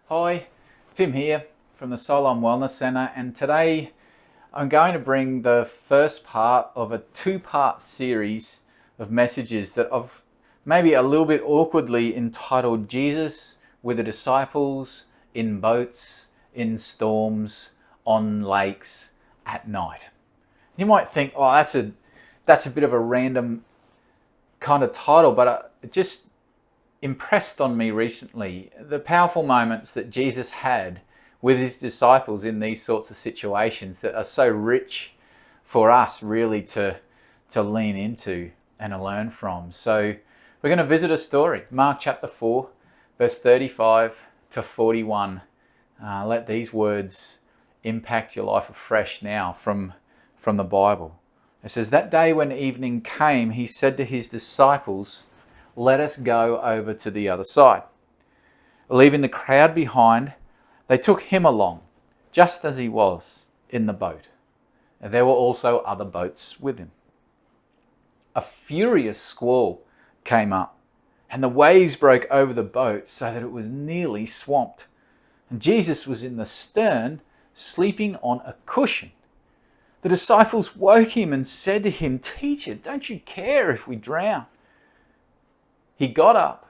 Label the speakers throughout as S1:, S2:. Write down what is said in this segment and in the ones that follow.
S1: Hi, Tim here from the Soul on Wellness Centre, and today I'm going to bring the first part of a two-part series of messages that I've maybe a little bit awkwardly entitled Jesus with the disciples in boats, in storms, on lakes, at night. You might think, oh, that's a bit of a random kind of title, but it just impressed on me recently the powerful moments that Jesus had with his disciples in these sorts of situations that are so rich for us really to lean into and to learn from. So we're going to visit a story, Mark chapter 4, verse 35 to 41. Let these words impact your life afresh now from the Bible. It says, "That day when evening came, he said to his disciples, 'Let us go over to the other side.' Leaving the crowd behind, they took him along, just as he was in the boat. And there were also other boats with him. A furious squall came up, and the waves broke over the boat so that it was nearly swamped. And Jesus was in the stern, sleeping on a cushion. The disciples woke him and said to him, 'Teacher, don't you care if we drown?' He got up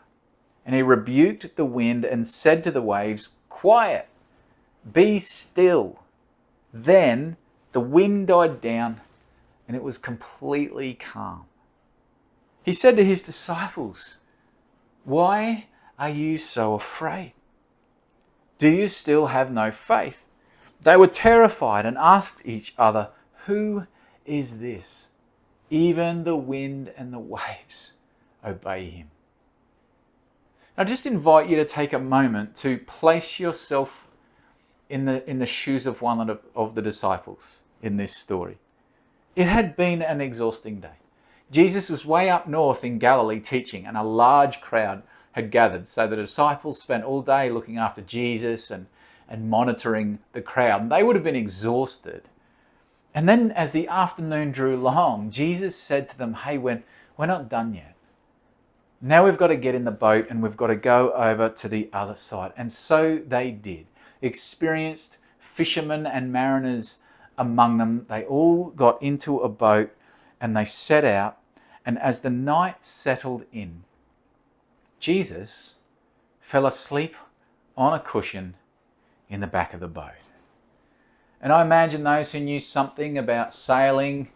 S1: and he rebuked the wind and said to the waves, 'Quiet, be still.' Then the wind died down and it was completely calm. He said to his disciples, 'Why are you so afraid? Do you still have no faith?' They were terrified and asked each other, 'Who is this? Even the wind and the waves obey him.'" I just invite you to take a moment to place yourself in the shoes of one of the disciples in this story. It had been an exhausting day. Jesus was way up north in Galilee teaching, and a large crowd had gathered. So the disciples spent all day looking after Jesus and monitoring the crowd. And they would have been exhausted. And then as the afternoon drew long, Jesus said to them, "Hey, we're not done yet. Now we've got to get in the boat and we've got to go over to the other side." And so they did. Experienced fishermen and mariners among them, they all got into a boat and they set out. And as the night settled in, Jesus fell asleep on a cushion in the back of the boat. And I imagine those who knew something about sailing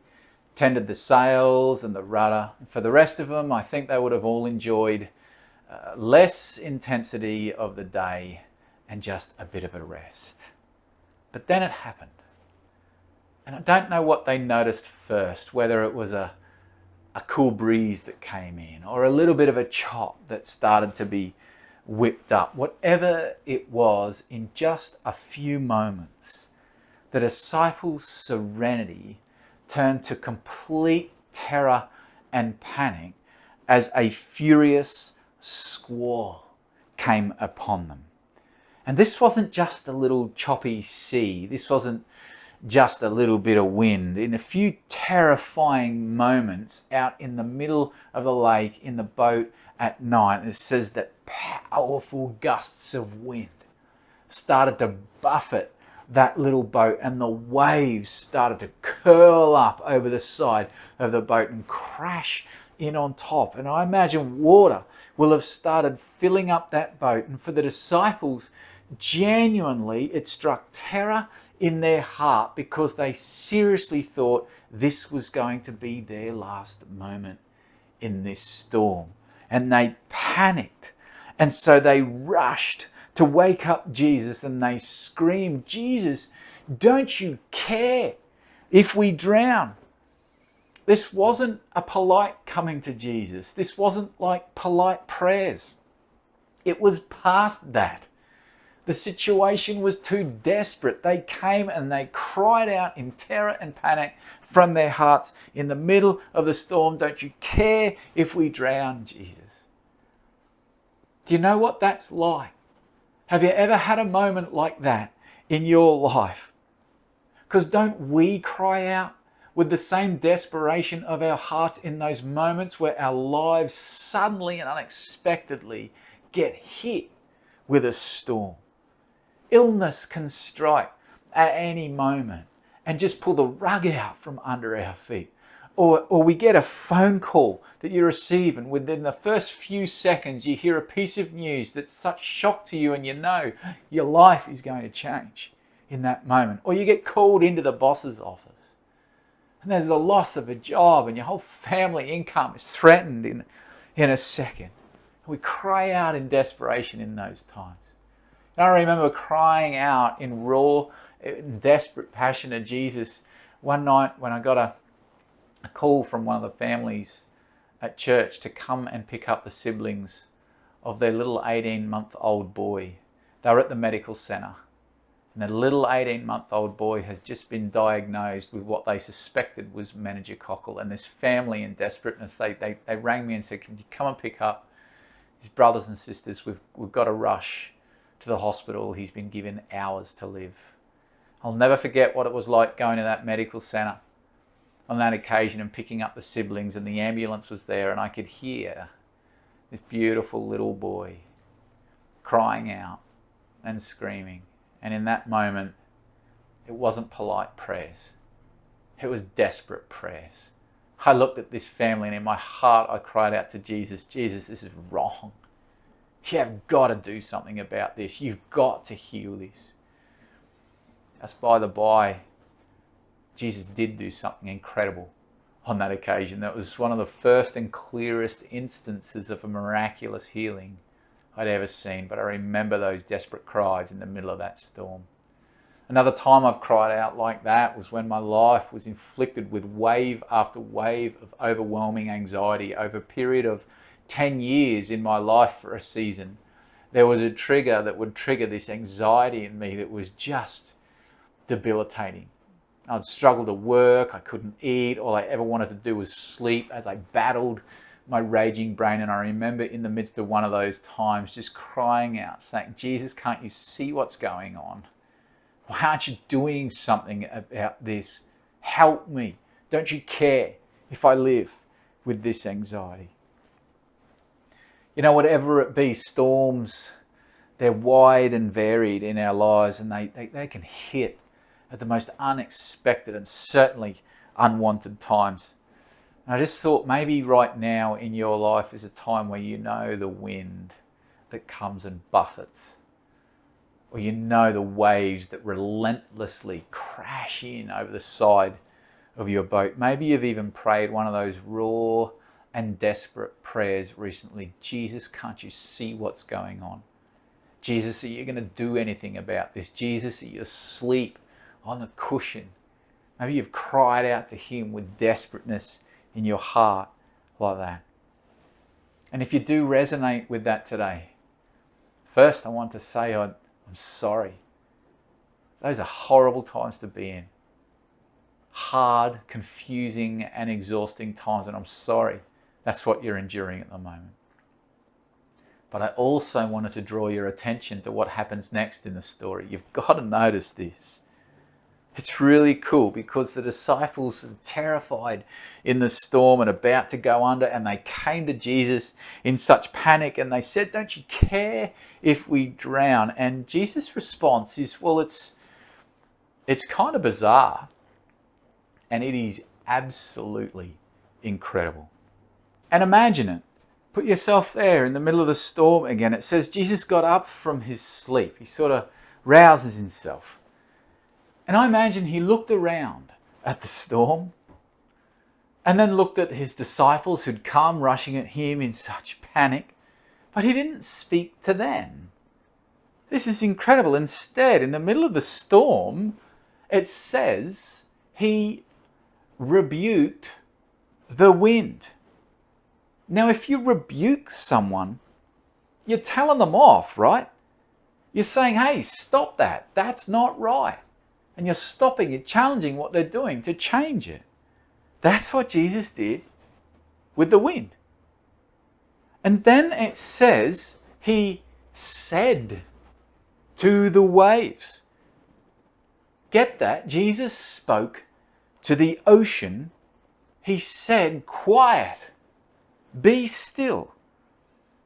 S1: tended the sails and the rudder. For the rest of them, I think they would have all enjoyed less intensity of the day and just a bit of a rest. But then it happened. And I don't know what they noticed first, whether it was a cool breeze that came in or a little bit of a chop that started to be whipped up. Whatever it was, in just a few moments, the disciples' serenity turned to complete terror and panic as a furious squall came upon them. And this wasn't just a little choppy sea. This wasn't just a little bit of wind. In a few terrifying moments out in the middle of the lake in the boat at night, it says that powerful gusts of wind started to buffet that little boat, and the waves started to curl up over the side of the boat and crash in on top. And I imagine water will have started filling up that boat. And for the disciples, genuinely, it struck terror in their heart because they seriously thought this was going to be their last moment in this storm. And they panicked. And so they rushed to wake up Jesus and they screamed, "Jesus, don't you care if we drown?" This wasn't a polite coming to Jesus. This wasn't like polite prayers. It was past that. The situation was too desperate. They came and they cried out in terror and panic from their hearts in the middle of the storm, "Don't you care if we drown, Jesus?" Do you know what that's like? Have you ever had a moment like that in your life? Because don't we cry out with the same desperation of our hearts in those moments where our lives suddenly and unexpectedly get hit with a storm? Illness can strike at any moment and just pull the rug out from under our feet. Or we get a phone call that you receive, and within the first few seconds you hear a piece of news that's such shock to you, and you know your life is going to change in that moment. Or you get called into the boss's office and there's the loss of a job and your whole family income is threatened in a second. We cry out in desperation in those times. And I remember crying out in raw, desperate passion to Jesus one night when I got a call from one of the families at church to come and pick up the siblings of their little 18-month-old boy. They were at the medical centre, and the little 18-month-old boy has just been diagnosed with what they suspected was meningococcal. And this family, in desperateness, they rang me and said, "Can you come and pick up his brothers and sisters? We've got to rush to the hospital. He's been given hours to live." I'll never forget what it was like going to that medical centre on that occasion and picking up the siblings, and the ambulance was there, and I could hear this beautiful little boy crying out and screaming. And in that moment, it wasn't polite prayers. It was desperate prayers. I looked at this family, and in my heart I cried out to Jesus, "Jesus, this is wrong. You have got to do something about this. You've got to heal this." As by the by, Jesus did do something incredible on that occasion. That was one of the first and clearest instances of a miraculous healing I'd ever seen. But I remember those desperate cries in the middle of that storm. Another time I've cried out like that was when my life was inflicted with wave after wave of overwhelming anxiety over a period of 10 years in my life. For a season, there was a trigger that would trigger this anxiety in me that was just debilitating. I'd struggle to work, I couldn't eat, all I ever wanted to do was sleep as I battled my raging brain. And I remember in the midst of one of those times just crying out, saying, "Jesus, can't you see what's going on? Why aren't you doing something about this? Help me. Don't you care if I live with this anxiety?" You know, whatever it be, storms, they're wide and varied in our lives, and they can hit at the most unexpected and certainly unwanted times. And I just thought maybe right now in your life is a time where you know the wind that comes and buffets, or you know the waves that relentlessly crash in over the side of your boat. Maybe you've even prayed one of those raw and desperate prayers recently. "Jesus, can't you see what's going on? Jesus, are you going to do anything about this? Jesus, are you asleep on the cushion?" Maybe you've cried out to him with desperateness in your heart like that. And if you do resonate with that today, first I want to say I'm sorry. Those are horrible times to be in. Hard, confusing and exhausting times, and I'm sorry that's what you're enduring at the moment. But I also wanted to draw your attention to what happens next in the story. You've got to notice this. It's really cool because the disciples are terrified in the storm and about to go under, and they came to Jesus in such panic and they said, "Don't you care if we drown?" And Jesus' response is, well, it's kind of bizarre, and it is absolutely incredible. And imagine it. Put yourself there in the middle of the storm again. It says Jesus got up from his sleep. He sort of rouses himself. And I imagine he looked around at the storm and then looked at his disciples who'd come rushing at him in such panic, but he didn't speak to them. This is incredible. Instead, in the middle of the storm, it says he rebuked the wind. Now, if you rebuke someone, you're telling them off, right? You're saying, "Hey, stop that. That's not right." And you're stopping, you're challenging what they're doing to change it. That's what Jesus did with the wind. And then it says he said to the waves. Get that? Jesus spoke to the ocean. He said, "Quiet, be still."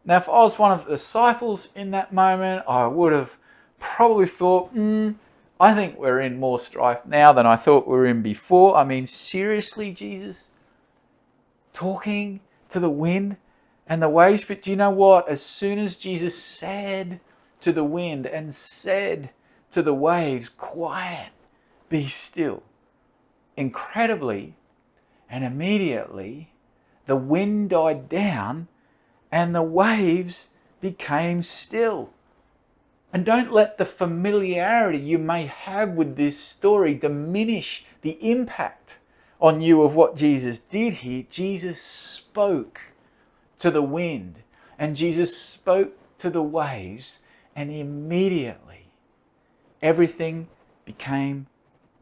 S1: Now, if I was one of the disciples in that moment, I would have probably thought, I think we're in more strife now than I thought we were in before. I mean, seriously, Jesus? Talking to the wind and the waves? But do you know what? As soon as Jesus said to the wind and said to the waves, quiet, be still, incredibly and immediately the wind died down and the waves became still. And don't let the familiarity you may have with this story diminish the impact on you of what Jesus did here. Jesus spoke to the wind and Jesus spoke to the waves, and immediately everything became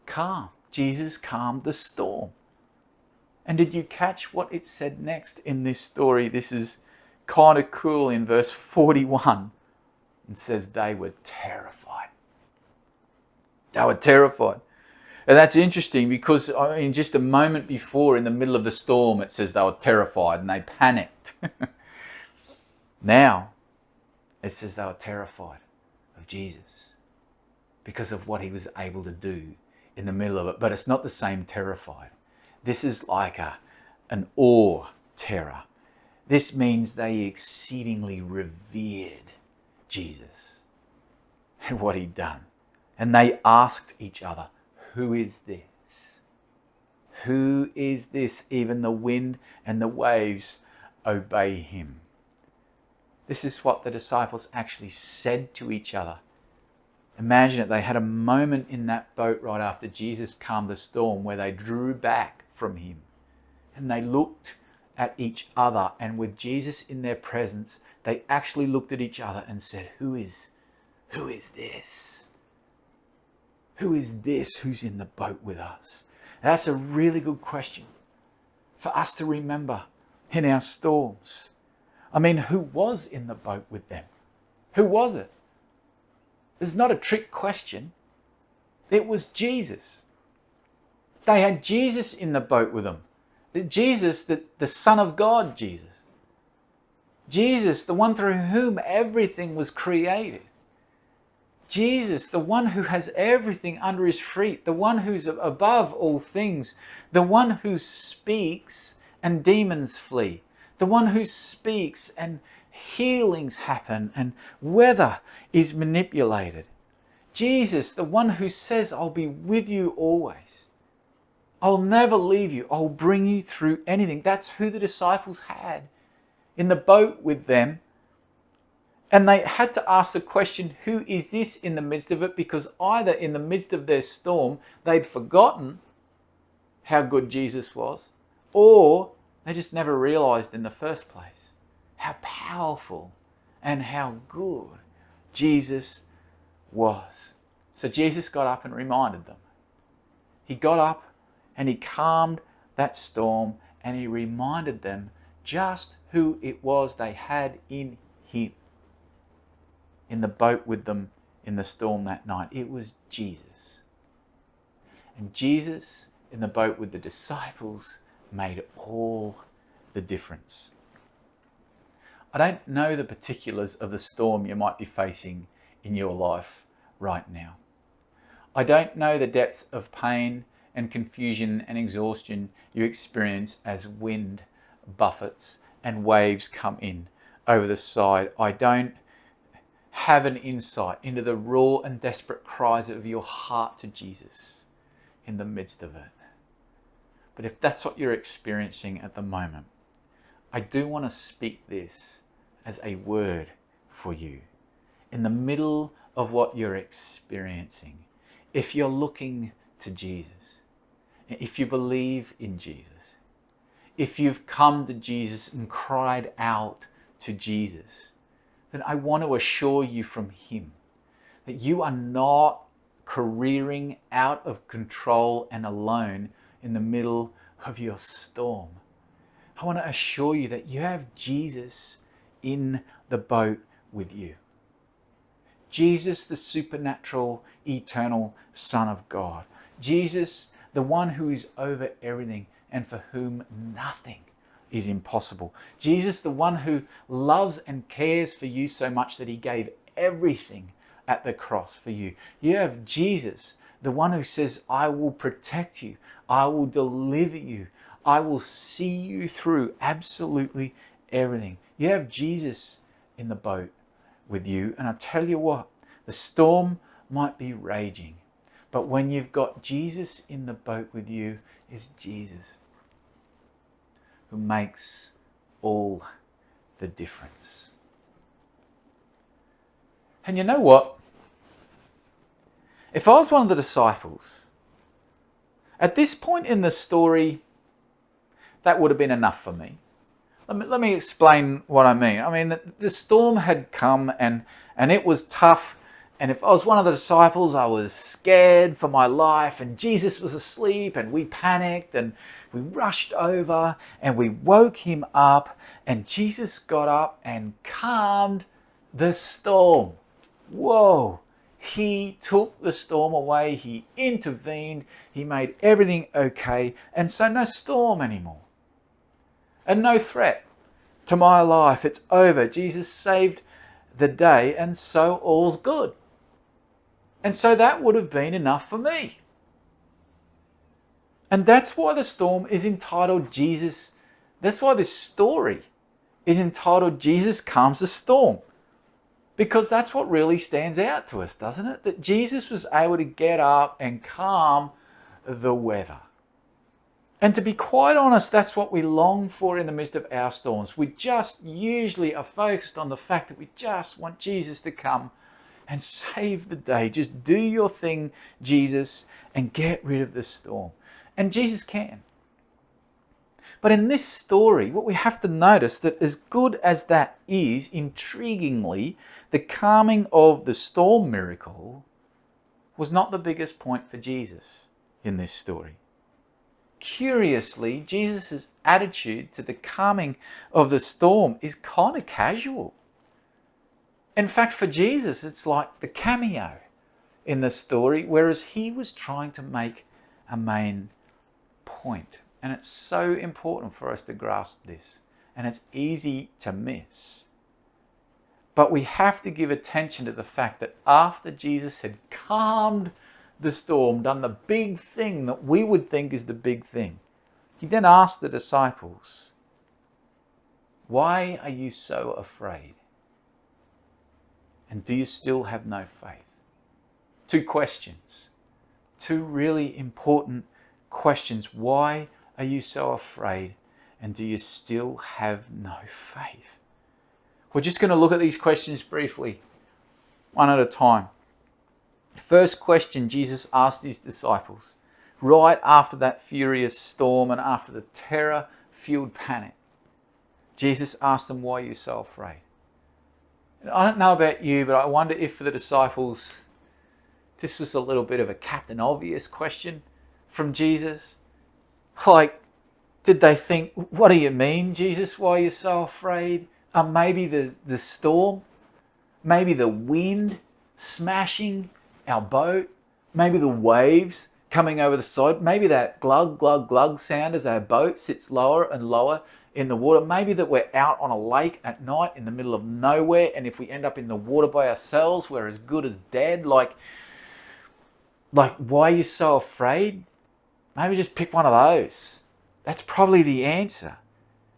S1: calm. Jesus calmed the storm. And did you catch what it said next in this story? This is kind of cool in verse 41. It says they were terrified. They were terrified. And that's interesting because just a moment before, in the middle of the storm, it says they were terrified and they panicked. Now, it says they were terrified of Jesus because of what he was able to do in the middle of it. But it's not the same terrified. This is like an awe terror. This means they exceedingly revered Jesus and what he'd done. And they asked each other, who is this? Who is this? Even the wind and the waves obey him. This is what the disciples actually said to each other. Imagine it. They had a moment in that boat right after Jesus calmed the storm where they drew back from him and they looked at each other, and with Jesus in their presence, they actually looked at each other and said, who is this? Who is this who's in the boat with us? That's a really good question for us to remember in our storms. I mean, who was in the boat with them? Who was it? It's not a trick question. It was Jesus. They had Jesus in the boat with them. Jesus, the Son of God, Jesus. Jesus, the one through whom everything was created. Jesus, the one who has everything under his feet, the one who's above all things, the one who speaks and demons flee, the one who speaks and healings happen and weather is manipulated. Jesus, the one who says, I'll be with you always. I'll never leave you. I'll bring you through anything. That's who the disciples had in the boat with them. And they had to ask the question, who is this in the midst of it? Because either in the midst of their storm, they'd forgotten how good Jesus was, or they just never realized in the first place how powerful and how good Jesus was. So Jesus got up and reminded them. He got up and he calmed that storm and he reminded them just who it was they had in him. In the boat with them in the storm that night. It was Jesus. And Jesus in the boat with the disciples made all the difference. I don't know the particulars of the storm you might be facing in your life right now. I don't know the depths of pain and confusion and exhaustion you experience as wind buffets and waves come in over the side. I don't have an insight into the raw and desperate cries of your heart to Jesus in the midst of it. But if that's what you're experiencing at the moment, I do want to speak this as a word for you. In the middle of what you're experiencing, if you're looking to Jesus, if you believe in Jesus, if you've come to Jesus and cried out to Jesus, then I want to assure you from him that you are not careering out of control and alone in the middle of your storm. I want to assure you that you have Jesus in the boat with you. Jesus, the supernatural, eternal Son of God. Jesus, the one who is over everything and for whom nothing is impossible. Jesus, the one who loves and cares for you so much that he gave everything at the cross for you. You have Jesus, the one who says, I will protect you. I will deliver you. I will see you through absolutely everything. You have Jesus in the boat with you. And I tell you what, the storm might be raging, but when you've got Jesus in the boat with you, is Jesus who makes all the difference. And you know what? If I was one of the disciples, at this point in the story, that would have been enough for me. Let me explain what I mean. I mean, the storm had come and it was tough. And if I was one of the disciples, I was scared for my life, and Jesus was asleep, and we panicked and we rushed over and we woke him up, and Jesus got up and calmed the storm. Whoa! He took the storm away. He intervened. He made everything okay. And so no storm anymore. And no threat to my life. It's over. Jesus saved the day, and so all's good. And so that would have been enough for me. And that's why the storm is entitled Jesus. That's why this story is entitled Jesus Calms the Storm. Because that's what really stands out to us, doesn't it? That Jesus was able to get up and calm the weather. And to be quite honest, that's what we long for in the midst of our storms. We just usually are focused on the fact that we just want Jesus to come and save the day. Just do your thing, Jesus, and get rid of the storm. And Jesus can. But in this story, what we have to notice, that as good as that is, intriguingly, the calming of the storm miracle was not the biggest point for Jesus in this story. Curiously, Jesus' attitude to the calming of the storm is kind of casual. In fact, for Jesus, it's like the cameo in the story, whereas he was trying to make a main point. And it's so important for us to grasp this. And it's easy to miss. But we have to give attention to the fact that after Jesus had calmed the storm, done the big thing that we would think is the big thing, he then asked the disciples, why are you so afraid? And do you still have no faith? Two questions. Two really important questions. Why are you so afraid? And do you still have no faith? We're just going to look at these questions briefly, one at a time. First question Jesus asked his disciples, right after that furious storm and after the terror-fueled panic. Jesus asked them, why are you so afraid? And I don't know about you, but I wonder if for the disciples, this was a little bit of a Captain Obvious question from Jesus. Like, did they think, what do you mean, Jesus, why are you so afraid? Maybe the storm, maybe the wind smashing our boat, maybe the waves coming over the side, maybe that glug, glug, glug sound as our boat sits lower and lower in the water, maybe that we're out on a lake at night in the middle of nowhere, and if we end up in the water by ourselves, we're as good as dead. Like why are you so afraid? Maybe just pick one of those. That's probably the answer.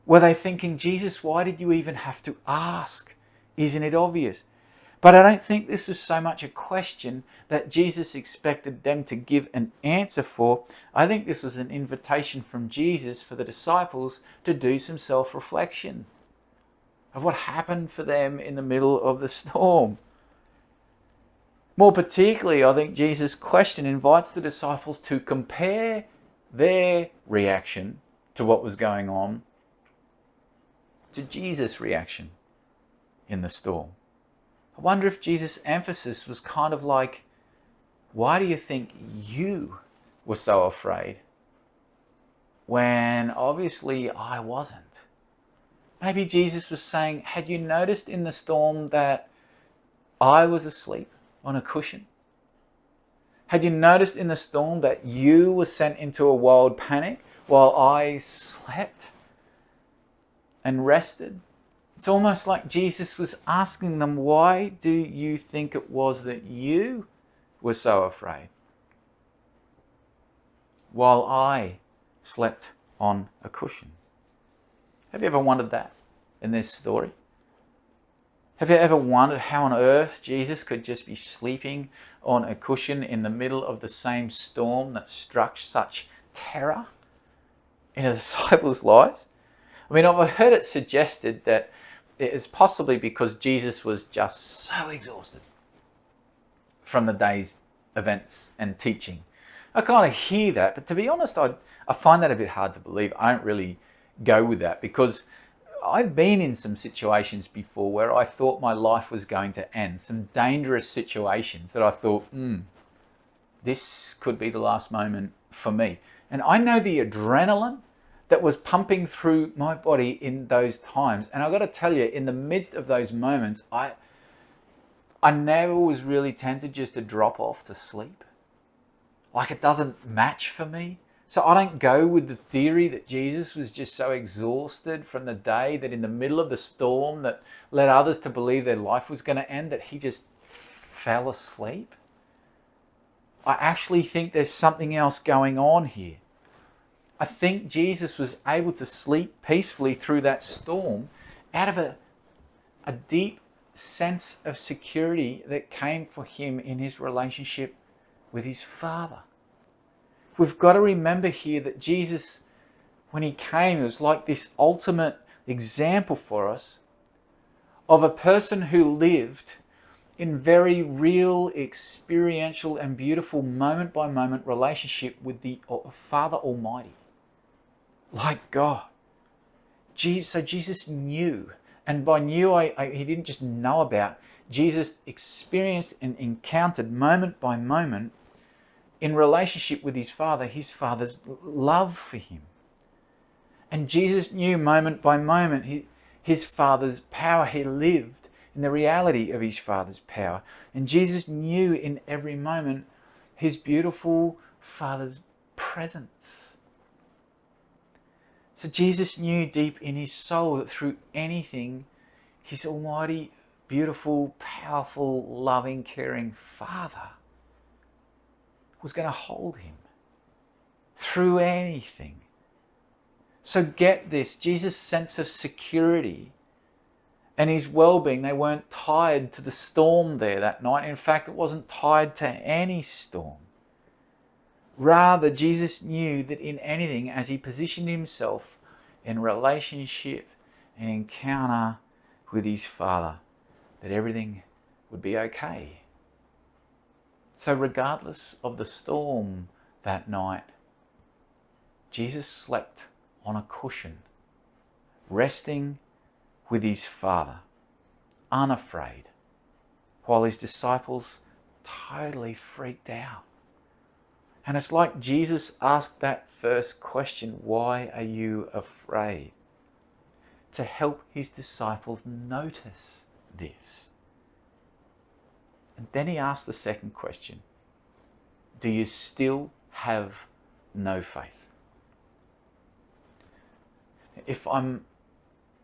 S1: Were they thinking, Jesus, why did you even have to ask? Isn't it obvious? But I don't think this was so much a question that Jesus expected them to give an answer for. I think this was an invitation from Jesus for the disciples to do some self-reflection of what happened for them in the middle of the storm. More particularly, I think Jesus' question invites the disciples to compare their reaction to what was going on to Jesus' reaction in the storm. I wonder if Jesus' emphasis was kind of like, why do you think you were so afraid? When obviously I wasn't. Maybe Jesus was saying, had you noticed in the storm that I was asleep on a cushion? Had you noticed in the storm that you were sent into a wild panic while I slept and rested It's almost like Jesus was asking them, why do you think it was that you were so afraid while I slept on a cushion? Have you ever wondered that in this story? Have you ever wondered how on earth Jesus could just be sleeping on a cushion in the middle of the same storm that struck such terror into the disciples' lives? I mean, I've heard it suggested that it is possibly because Jesus was just so exhausted from the day's events and teaching. I kind of hear that, but to be honest, I find that a bit hard to believe. I don't really go with that because I've been in some situations before where I thought my life was going to end, some dangerous situations that I thought, this could be the last moment for me. And I know the adrenaline that was pumping through my body in those times. And I've got to tell you, in the midst of those moments, I never was really tempted just to drop off to sleep. Like, it doesn't match for me. So I don't go with the theory that Jesus was just so exhausted from the day that in the middle of the storm that led others to believe their life was going to end, that he just fell asleep. I actually think there's something else going on here. I think Jesus was able to sleep peacefully through that storm out of a deep sense of security that came for him in his relationship with his Father. We've got to remember here that Jesus, when he came, it was like this ultimate example for us of a person who lived in very real, experiential and beautiful moment-by-moment relationship with the Father Almighty. Like God. So Jesus knew, and by knew, he didn't just know about, Jesus experienced and encountered moment by moment in relationship with his Father's love for him. And Jesus knew moment by moment his Father's power. He lived in the reality of his Father's power. And Jesus knew in every moment his beautiful Father's presence. So Jesus knew deep in his soul that through anything, his almighty, beautiful, powerful, loving, caring Father was going to hold him through anything. So get this, Jesus' sense of security and his well-being, they weren't tied to the storm there that night. In fact, it wasn't tied to any storm. Rather, Jesus knew that in anything, as he positioned himself in relationship and encounter with his Father, that everything would be okay. So regardless of the storm that night, Jesus slept on a cushion, resting with his Father, unafraid, while his disciples totally freaked out. And it's like Jesus asked that first question, why are you afraid? To help his disciples notice this. And then he asked the second question, do you still have no faith? If I'm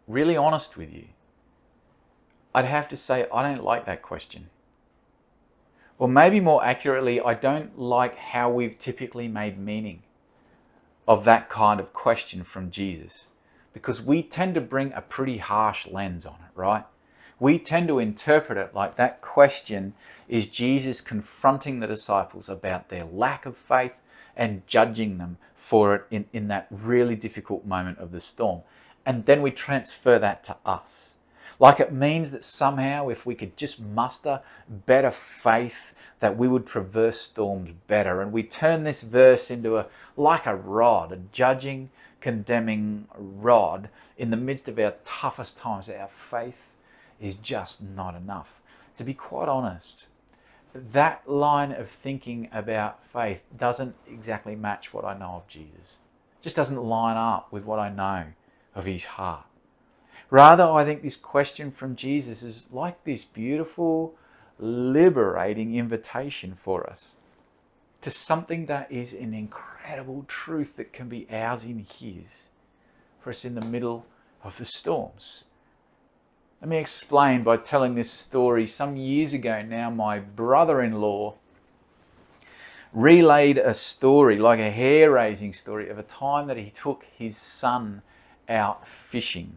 S1: really honest with you, I'd have to say I don't like that question. Or maybe more accurately, I don't like how we've typically made meaning of that kind of question from Jesus. Because we tend to bring a pretty harsh lens on it, right? We tend to interpret it like that question is Jesus confronting the disciples about their lack of faith and judging them for it in that really difficult moment of the storm. And then we transfer that to us. Like it means that somehow if we could just muster better faith, that we would traverse storms better. And we turn this verse into like a rod, a judging, condemning rod in the midst of our toughest times. Our faith is just not enough. To be quite honest, that line of thinking about faith doesn't exactly match what I know of Jesus. It just doesn't line up with what I know of his heart. Rather, I think this question from Jesus is like this beautiful, liberating invitation for us to something that is an incredible truth that can be ours in his, for us in the middle of the storms. Let me explain by telling this story. Some years ago now, my brother-in-law relayed a story, like a hair-raising story, of a time that he took his son out fishing.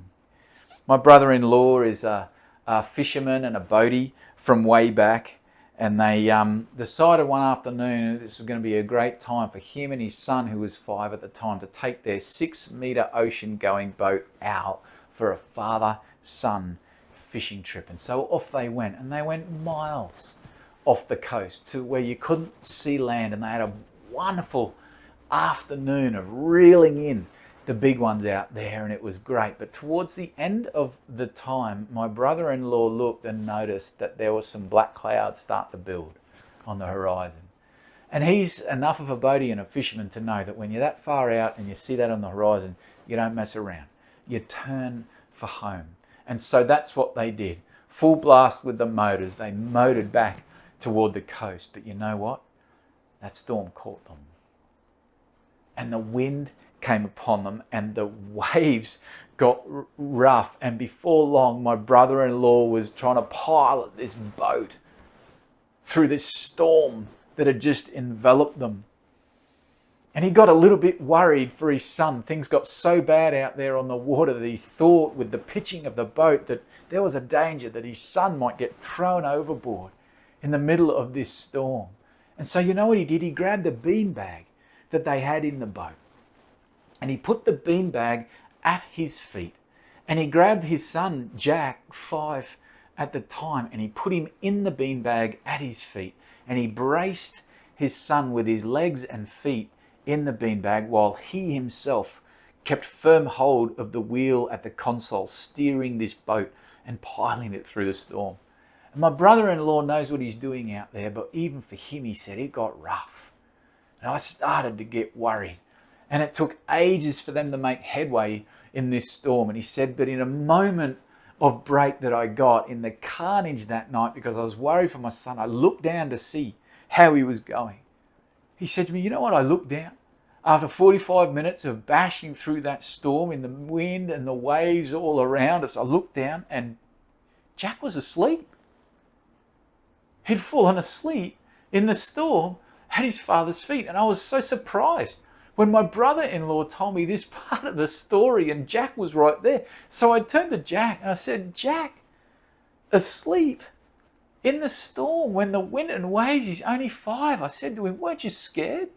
S1: My brother-in-law is a fisherman and a boatie from way back, and they decided one afternoon this was going to be a great time for him and his son, who was 5 at the time, to take their 6-metre ocean-going boat out for a father-son fishing trip. And so off they went, and they went miles off the coast to where you couldn't see land, and they had a wonderful afternoon of reeling in the big ones out there, and it was great. But towards the end of the time, my brother-in-law looked and noticed that there was some black clouds starting to build on the horizon. And he's enough of a boatie and a fisherman to know that when you're that far out and you see that on the horizon, you don't mess around. You turn for home. And so that's what they did. Full blast with the motors. They motored back toward the coast. But you know what? That storm caught them. And the wind came upon them, and the waves got rough. And before long, my brother-in-law was trying to pilot this boat through this storm that had just enveloped them. And he got a little bit worried for his son. Things got so bad out there on the water that he thought, with the pitching of the boat, that there was a danger that his son might get thrown overboard in the middle of this storm. And so you know what he did? He grabbed a beanbag that they had in the boat, and he put the beanbag at his feet, and he grabbed his son, Jack, 5 at the time, and he put him in the beanbag at his feet, and he braced his son with his legs and feet in the beanbag, while he himself kept firm hold of the wheel at the console, steering this boat and piling it through the storm. And my brother-in-law knows what he's doing out there, but even for him, he said, it got rough. And I started to get worried. And it took ages for them to make headway in this storm. And he said, but in a moment of break that I got in the carnage that night, because I was worried for my son, I looked down to see how he was going. He said to me, you know what? I looked down. After 45 minutes of bashing through that storm in the wind and the waves all around us, I looked down and Jack was asleep. He'd fallen asleep in the storm at his father's feet. And I was so surprised when my brother-in-law told me this part of the story, and Jack was right there. So I turned to Jack and I said, Jack, asleep in the storm when the wind and waves, he's only 5. I said to him, weren't you scared?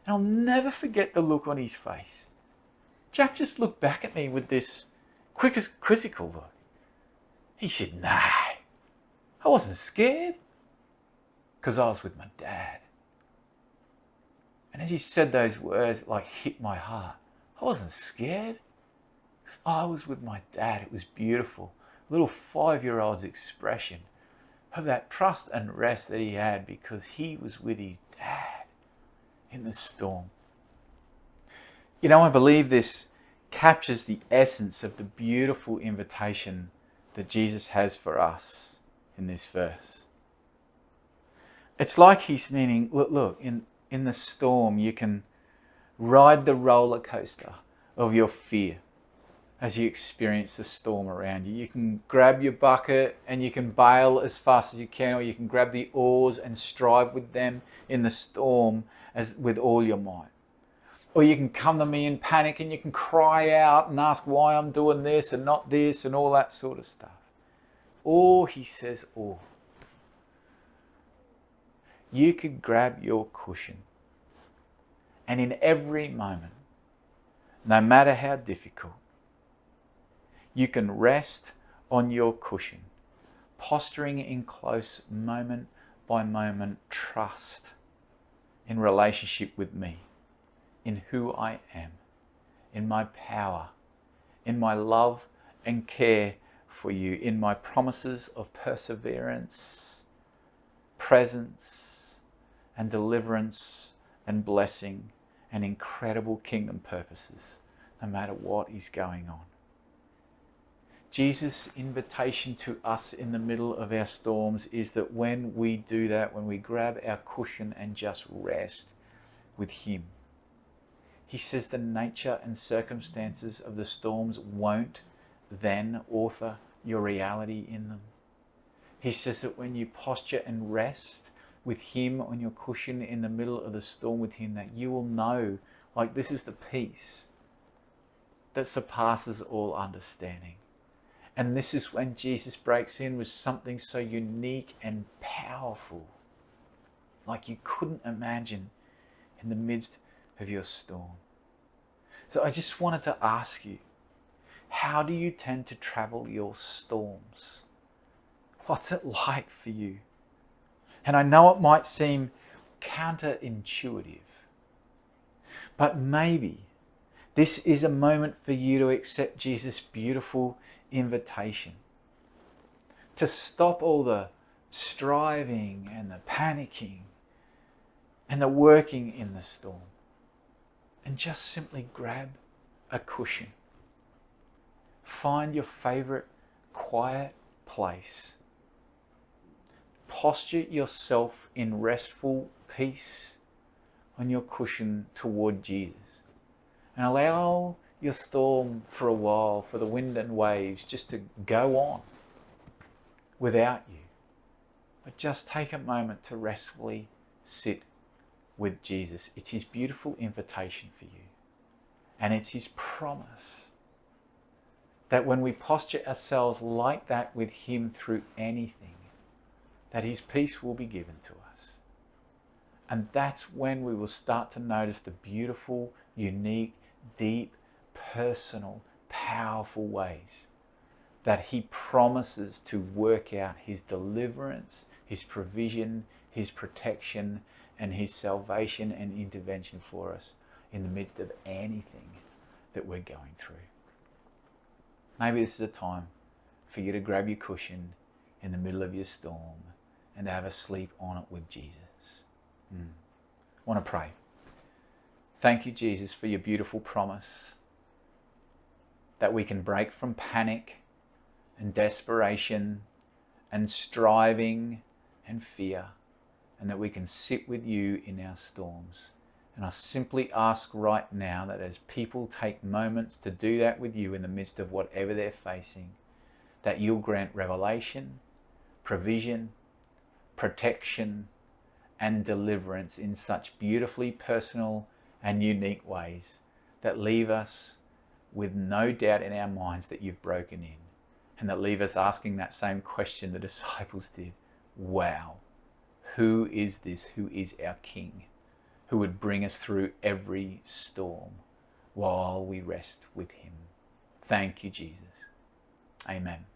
S1: And I'll never forget the look on his face. Jack just looked back at me with this quizzical look. He said, nah, I wasn't scared, because I was with my dad. And as he said those words, it like hit my heart. I wasn't scared, because I was with my dad. It was beautiful. A little 5-year-old's expression of that trust and rest that he had, because he was with his dad in the storm. You know, I believe this captures the essence of the beautiful invitation that Jesus has for us in this verse. It's like he's meaning, look, in the storm, you can ride the roller coaster of your fear as you experience the storm around you. You can grab your bucket and you can bail as fast as you can, or you can grab the oars and strive with them in the storm as with all your might. Or you can come to me in panic and you can cry out and ask why I'm doing this and not this and all that sort of stuff. Or, he says, or you could grab your cushion, and in every moment, no matter how difficult, you can rest on your cushion, posturing in close moment by moment trust in relationship with me, in who I am, in my power, in my love and care for you, in my promises of perseverance, presence, and deliverance and blessing and incredible kingdom purposes, no matter what is going on. Jesus' invitation to us in the middle of our storms is that when we do that, when we grab our cushion and just rest with him, he says the nature and circumstances of the storms won't then alter your reality in them. He says that when you posture and rest with him on your cushion in the middle of the storm with him, that you will know, like, this is the peace that surpasses all understanding. And this is when Jesus breaks in with something so unique and powerful, like you couldn't imagine in the midst of your storm. So I just wanted to ask you, how do you tend to travel your storms? What's it like for you? And I know it might seem counterintuitive, but maybe this is a moment for you to accept Jesus' beautiful invitation to stop all the striving and the panicking and the working in the storm and just simply grab a cushion. Find your favorite quiet place. Posture yourself in restful peace on your cushion toward Jesus. And allow your storm for a while, for the wind and waves just to go on without you. But just take a moment to restfully sit with Jesus. It's his beautiful invitation for you. And it's his promise that when we posture ourselves like that with him through anything, that his peace will be given to us. And that's when we will start to notice the beautiful, unique, deep, personal, powerful ways that he promises to work out his deliverance, his provision, his protection, and his salvation and intervention for us in the midst of anything that we're going through. Maybe this is a time for you to grab your cushion in the middle of your storm and to have a sleep on it with Jesus. I want to pray. Thank you, Jesus, for your beautiful promise that we can break from panic and desperation and striving and fear, and that we can sit with you in our storms. And I simply ask right now that as people take moments to do that with you in the midst of whatever they're facing, that you'll grant revelation, provision, protection, and deliverance in such beautifully personal and unique ways that leave us with no doubt in our minds that you've broken in, and that leave us asking that same question the disciples did. Wow, who is this? Who is our King, who would bring us through every storm while we rest with him? Thank you, Jesus. Amen.